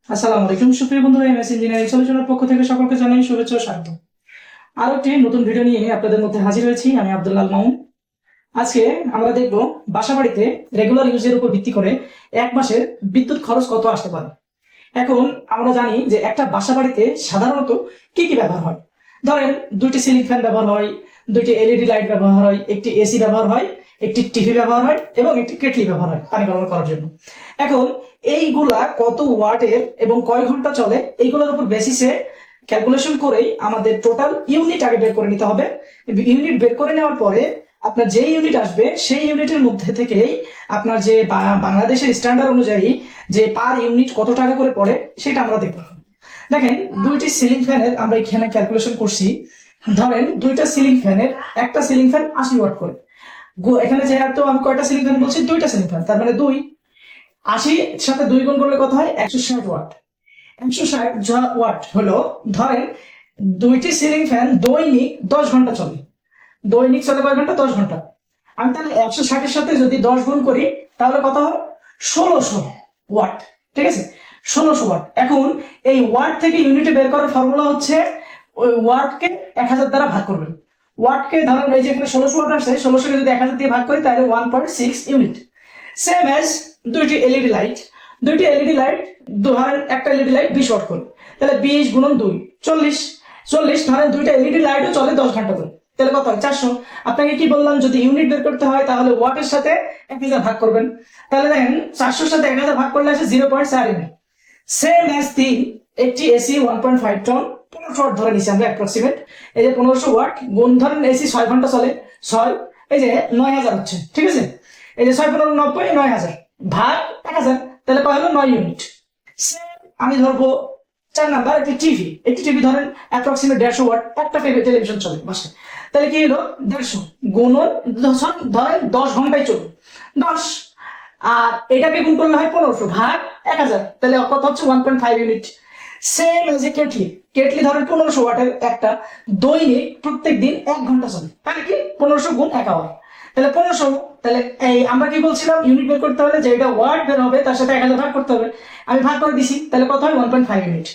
আসসালামু আলাইকুম সুপ্রিয় বন্ধুরা, এমএস ইঞ্জিনিয়ারিং সলিউশনের পক্ষ থেকে সকলকে জানাই শুভেচ্ছা ও স্বাগত। আরো একটি নতুন ভিডিও নিয়ে আপনাদের মধ্যে হাজির হয়েছি। আমি আব্দুল্লাহ মামুন। আজকে আমরা দেখব বাসাবাড়িতে রেগুলার ইউজের উপর ভিত্তি করে এক মাসের বিদ্যুৎ খরচ কত আসতে পারে। এখন আমরা জানি যে একটা বাসাবাড়িতে সাধারণত কি কি ব্যবহার হয়। ধরেন দুইটি সিলিং ফ্যান ব্যবহার হয়, দুইটি এলইডি লাইট ব্যবহার হয়, একটি এসি ব্যবহার হয়, একটি টিভি ব্যবহার হয় এবং একটি কেটলি ব্যবহার হয় পানি গরম করার জন্য। এখন এইগুলা কত ওয়াটের এবং কয় ঘন্টা চলে এইগুলোর উপর বেসিসে ক্যালকুলেশন করেই আমাদের টোটাল ইউনিট আগে বের করে নিতে হবে। ইউনিট বের করে নেওয়ার পরে আপনার যে ইউনিট আসবে সেই ইউনিটের মধ্যে থেকেই আপনার যে বাংলাদেশের স্ট্যান্ডার্ড অনুযায়ী যে পার ইউনিট কত টাকা করে পড়ে সেটা আমরা দেখবো। দেখেন দুইটি সিলিং ফ্যানের আমরা এখানে ক্যালকুলেশন করছি। ধরেন দুইটা সিলিং ফ্যানের একটা সিলিং ফ্যান 80 ওয়াট করে। এখানে যেহেতু আমি কয়টা সিলিং ফ্যান বলছি, দুইটা সিলিং ফ্যান, তার মানে 80 সাথে 2 গুণ করলে কত হয়? 160 ওয়াট। 160 ওয়াট হলো, ধরেন দুইটি সিলিং ফ্যান দৈনিক 10 ঘন্টা চলে। দৈনিক চলে কয় ঘন্টা? 10 ঘন্টা। আমি তাহলে 160-এর সাথে যদি 10 গুণ করি তাহলে কত হয়? 1600 ওয়াট। ঠিক আছে, 1600 ওয়াট। এখন এই ওয়াট থেকে ইউনিটে বের করার ফর্মুলা হচ্ছে ওই ওয়াটকে 1000 দ্বারা ভাগ করবেন। ওয়াটকে ধরেন এই যে এখানে 1600 ওয়াট আসছে, 1600 কে যদি 1000 দিয়ে ভাগ করি তাহলে 1.6 ইউনিট। সেম অ্যাজ দুইটি এলইডি লাইট। ধরেন একটা এলইডি লাইট 20 ওয়াট করে, তাহলে 20 গুণন 2 40। 40 ধরেন দুইটা এলইডি লাইটও চলে 10 ঘন্টা করে, তাহলে কত হয়? 400। আপনাকে কি বললাম, যদি ইউনিট বের করতে হয় তাহলে ওয়াটের সাথে 1000 ভাগ করবেন। তাহলে দেখেন 400 সাথে 1000 ভাগ করলে আসে 0.4 ইউনিট। সেম অ্যাজ একটি এসি 1.5 টন 1500 ওয়াট ধরে নিচ্ছি আমরা অ্যাপ্রক্সিমেট। এই যে 1500 ওয়াট গুণ, ধরেন এসি 6 ঘন্টা চলে, 6 এই যে 9000 হচ্ছে। ঠিক আছে, এই যে 6×15 = 90, 9000 ভাগ 1000, তাহলে কয় হলো? 9 ইউনিট। আমি ধরবো 4 নাম্বার একটি টিভি ধরেন অ্যাপ্রক্সিমেট 150 ওয়াট, একটা টেলিভিশন চলে বাসায়। তাহলে কি হলো? 150 গুণন ধরেন 10 ঘন্টায় চলবে 10, আর এটাকে গুণ করলে হয় 1500 ভাগ 1000, তাহলে কত হচ্ছে? 1.5 unit. Same as a kettle ধরেন 1500 ওয়াটের একটা, দৈনিক প্রত্যেক দিন 1 ঘন্টা চলে, তাহলে কি 1500 গুণ 1 আওয়ার, তাহলে 1500। তাহলে এই আমরা কি বলছিলাম, ইউনিট বের করতে হলে যে এটা ওয়াট বের হবে তার সাথে 1000 ভাগ করতে হবে। আমি ভাগ করে দিছি, তাহলে কত হয়? 1.5 ইউনিট।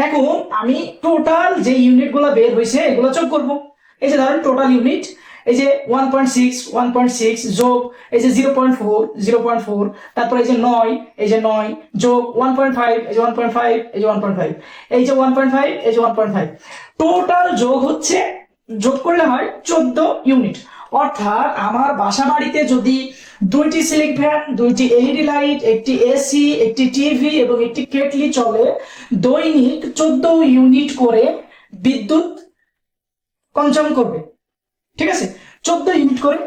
এখন আমি টোটাল যে ইউনিট গুলো বের হয়েছে এগুলো যোগ করব। এই যে ধরেন টোটাল ইউনিট, এই যে 1.6 যোগ এই যে 0.4, তারপর এই যে 9, এই যে 9 যোগ 1.5, এই যে 1.5, এই যে 1.5, এই যে 1.5, এই যে 1.5, টোটাল যোগ হচ্ছে, যোগ করলে হয় 14 ইউনিট। অর্থাৎ আমার বাসা বাড়িতে যদি দুইটি সিলিং ফ্যান, দুইটি এলইডি লাইট, একটি এসি, একটি টিভি এবং একটি কেটলি চলে, দৈনিক 14 ইউনিট করে বিদ্যুৎ কনজাম করবে। ঠিক আছে, 14 ইউনিট করে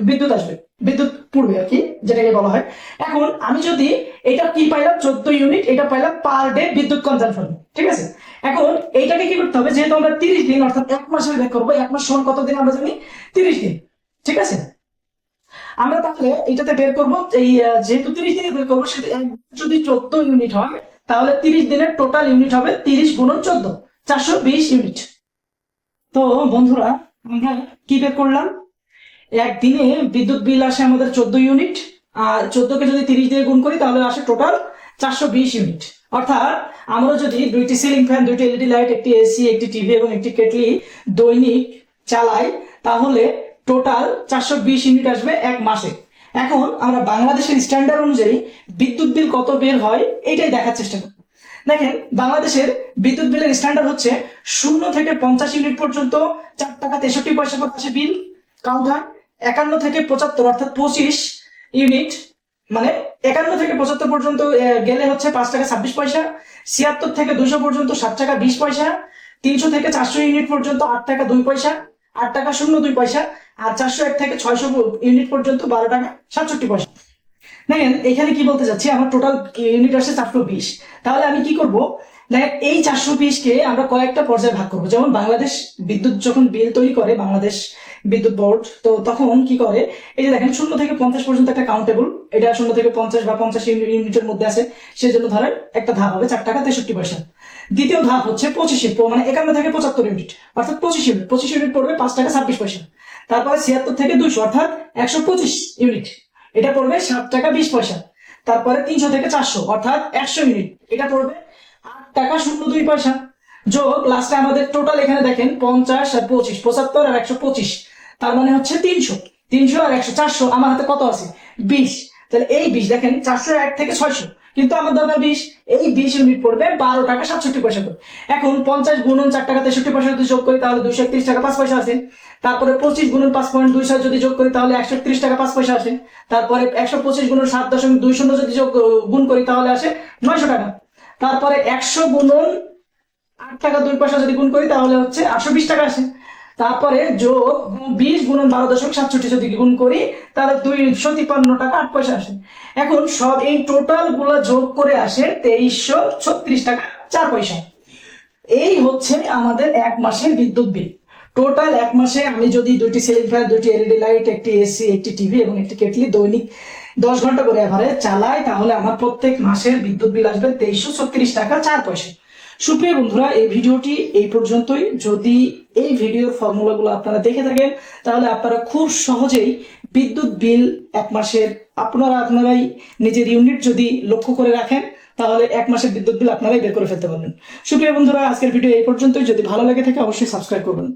বিদ্যুৎ আসবে, বিদ্যুৎ পড়বে আর কি, যেটাকে বলা হয়। এখন আমি যদি এটা কি পাইলাম? 14 ইউনিট, এটা পাইলাম পার ডে বিদ্যুৎ কনজাম্পশন। ঠিক আছে, এখন এইটাকে কি করতে হবে? যেহেতু আমরা 30 দিন অর্থাৎ 1 মাসের বের করবো, 1 মাস সমান কত দিন আমরা জানি? 30 দিন। ঠিক আছে, আমরা তাহলে এটাতে বের করবো এই যেহেতু 30 দিনে বের করবো, সেটা যদি 14 ইউনিট হয় তাহলে 30 দিনের টোটাল ইউনিট হবে 30 গুণন 14, 420 ইউনিট। তো বন্ধুরা, আমরা কি বের করলাম? একদিনে বিদ্যুৎ বিল আসে আমাদের 14 ইউনিট, আর 14কে যদি 30 দিয়ে গুণ করি তাহলে আসে টোটাল 420 ইউনিট। অর্থাৎ আমরা যদি দুইটি সিলিং ফ্যান, দুইটি এলইডি লাইট, একটি এসি, একটি টিভি এবং একটি কেটলি দৈনিক চালাই তাহলে টোটাল 420 ইউনিট আসবে 1 মাসে। এখন আমরা বাংলাদেশের স্ট্যান্ডার্ড অনুযায়ী বিদ্যুৎ বিল কত বের হয় এটাই দেখার চেষ্টা করি। দেখেন বাংলাদেশের বিদ্যুৎ বিলের স্ট্যান্ডার্ড হচ্ছে 0 থেকে 50 ইউনিট পর্যন্ত 4 টাকা 63 পয়সা করে আসে বিল কাউন্টার। 51 থেকে 75 অর্থাৎ 25 ইউনিট, মানে 51 থেকে 75 পর্যন্ত গেলে হচ্ছে 5 টাকা 26 পয়সা। 76 থেকে 200 পর্যন্ত 7 টাকা 20 পয়সা। 300 থেকে 400 ইউনিট পর্যন্ত 8 টাকা 2 পয়সা, 8 টাকা 02 পয়সা। আর 401 থেকে 600 ইউনিট পর্যন্ত 12 টাকা 67 পয়সা। দেখেন এখানে কি বলতে চাচ্ছি, আমার টোটাল ইউনিট আসছে 420। তাহলে আমি কি করব? দেখেন এই 420 কে আমরা কয়েকটা পর্যায়ে ভাগ করবো। যেমন বাংলাদেশ বিদ্যুৎ যখন বিল তৈরি করে বাংলাদেশ বিদ্যুৎ বোর্ড, তো তখন কি করে, এই যে দেখেন 0 থেকে 50 পর্যন্ত একটা কাউন্টেবল, এটা 0 থেকে 50 বা 50 ইউনিটের মধ্যে আছে, সেজন্য ধরেন একটা ধাপ হবে 4 টাকা 63 পয়সা। দ্বিতীয় ধাপ হচ্ছে 25, মানে 51 থেকে 75 ইউনিট অর্থাৎ 25 ইউনিট, 25 ইউনিট পড়বে 5 টাকা 26 পয়সা। তারপরে 76 থেকে 200 অর্থাৎ 125 ইউনিট, এটা পড়বে 7 টাকা 20 পয়সা। তারপরে 300 থেকে 400 অর্থাৎ 100 ইউনিট, এটা পড়বে 8 টাকা 02 পয়সা যোগ লাস্টে আমাদের টোটাল এখানে দেখেন 50 আর 25, 75 আর 125, তার মানে হচ্ছে 300। 300 আর 100 400, আমার হাতে কত আছে? 20। তাহলে এই 20 দেখেন 401 থেকে 600, কিন্তু আমার দরকার 20। এই 20 ইউনিট পড়বে 12 টাকা 67 পয়সা করে। এখন 50 গুণন 4 টাকা 63 পয়সা যদি যোগ করি তাহলে 231 টাকা 5 পয়সা আছে। তারপরে 25 গুণন 5.26 যদি যোগ করি তাহলে 131 টাকা 5 পয়সা আসে। তারপরে 125 গুণন 7.20 যদি গুণ করি তাহলে আসে 900 টাকা। তারপরে 100 গুণন 8 টাকা 2 পয়সা যদি গুণ করি তাহলে হচ্ছে 820 টাকা আসে। তারপরে যোগ 20 গুণন 12.67 যদি গুণ করি তাহলে 253 টাকা 8 পয়সা আসে। এখন সব এই টোটাল গুলো যোগ করে আসে 2336 টাকা 4 পয়সা। এই হচ্ছে আমাদের এক মাসের বিদ্যুৎ বিল। টোটাল এক মাসে আমি যদি 2টি সিলিং ফ্যান, 2টি এলইডি লাইট, একটি এসি, একটি টিভি এবং একটি কেটলি দৈনিক 10 ঘন্টা করে এভারেজ চালাই তাহলে আমার প্রত্যেক মাসের বিদ্যুৎ বিল আসবে 2336 টাকা 4 পয়সা। সুপ্রিয় বন্ধুরা, এই ভিডিওটি এই পর্যন্তই। যদি এই ভিডিওর ফর্মুলাগুলো আপনারা দেখে থাকেন তাহলে আপনারা খুব সহজেই বিদ্যুৎ বিল এক মাসের আপনারাই নিজের ইউনিট যদি লক্ষ্য করে রাখেন তাহলে এক মাসের বিদ্যুৎ বিল আপনারাই বের করে ফেলতে পারবেন। সুপ্রিয় বন্ধুরা, আজকের ভিডিও এই পর্যন্তই। যদি ভালো লেগে থাকে অবশ্যই সাবস্ক্রাইব করবেন।